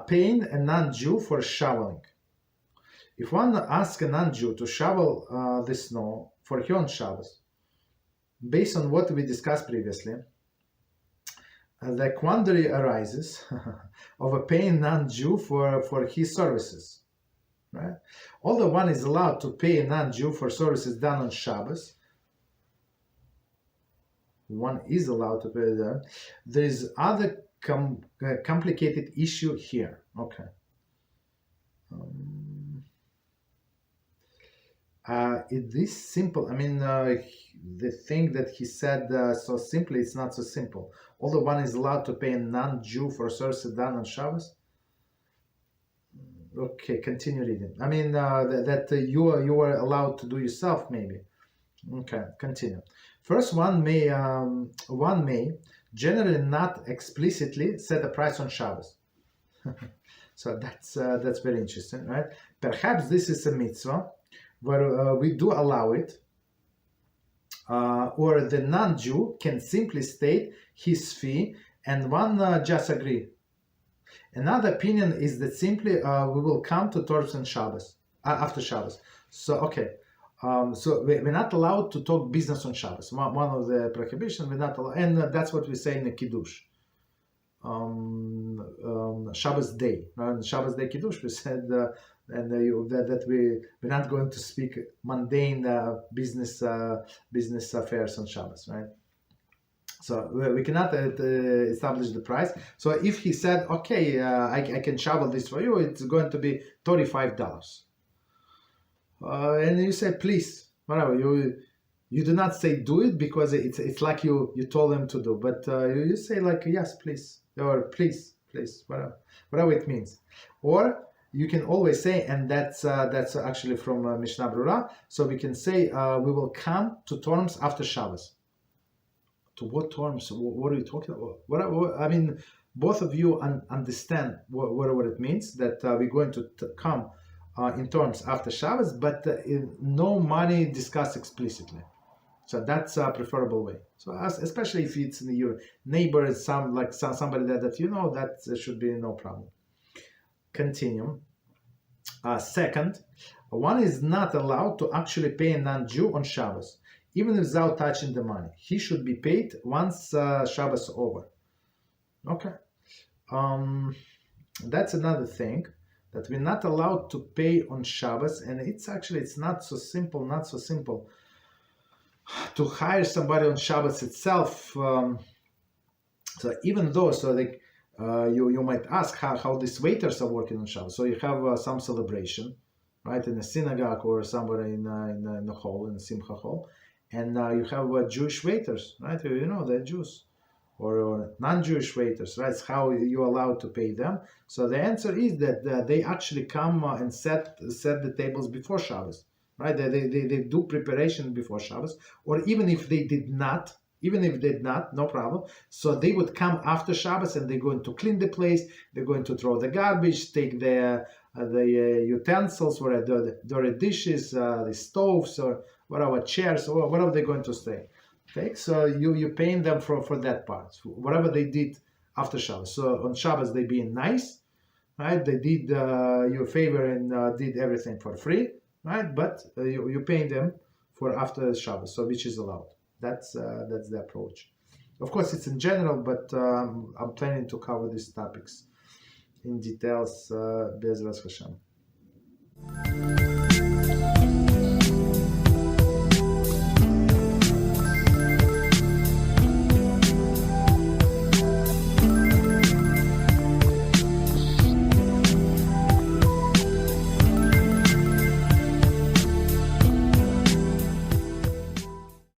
Paying a non-Jew for shoveling. If one asks a non-Jew to shovel the snow for her on Shabbos, based on what we discussed previously, the quandary arises of a paying non-Jew for his services. Right? Although one is allowed to pay a non-Jew for services done on Shabbos, one is allowed to pay them. There is other complicated issue here. Okay. It is simple. I mean, the thing that he said so simply, it's not so simple. Although one is allowed to pay a non-Jew for services done on Shabbos. Okay, continue reading. I mean, that you are allowed to do yourself, maybe. Okay, continue. First, one may generally not explicitly set a price on Shabbos. So that's very interesting, right? Perhaps this is a mitzvah where we do allow it, or the non-Jew can simply state his fee and one just agree. Another opinion is that simply we will come to Torah and Shabbos after Shabbos. So okay, so we're not allowed to talk business on Shabbos. One of the prohibitions we're not allowed, and that's what we say in the Kiddush. Shabbos day, right? Shabbos day Kiddush. We said that we're not going to speak mundane business affairs on Shabbos, right? So we cannot establish the price. So if he said, okay, I can shovel this for you, it's going to be $35. And you say, please, whatever. You do not say do it because it's like you told them to do, but you say like, yes, please, or please, whatever it means. Or you can always say, and that's actually from Mishnah Brura, so we can say we will come to terms after Shabbos. To what terms? What are you talking about? What I mean, both of you understand what it means, that we're going to come in terms after Shabbos, but no money discussed explicitly. So that's a preferable way. So especially if it's your neighbor, somebody that you know, that should be no problem. Continue. Second, one is not allowed to actually pay a non-Jew on Shabbos, even without touching the money. He should be paid once Shabbos over. Okay. That's another thing, that we're not allowed to pay on Shabbos, and it's not so simple to hire somebody on Shabbos itself. So even though, you might ask how these waiters are working on Shabbos. So you have some celebration, right, in a synagogue or somewhere in the hall, in the Simcha hall, and you have Jewish waiters, right? You know, they're Jews, or non-Jewish waiters, right? It's how you're allowed to pay them. So the answer is that they actually come and set the tables before Shabbos, right? They do preparation before Shabbos, or even if they did not, no problem. So they would come after Shabbos and they're going to clean the place, they're going to throw the garbage, take the utensils, or the dirty dishes, the stoves, or whatever, chairs, or whatever they're going to stay. Okay, so you're paying them for that part, whatever they did after Shabbos. So on Shabbos they being nice, right? They did you a favor and did everything for free, right? But you're paying them for after Shabbos, so which is allowed. That's the approach. Of course, it's in general, but I'm planning to cover these topics in details. Beezrat Hashem.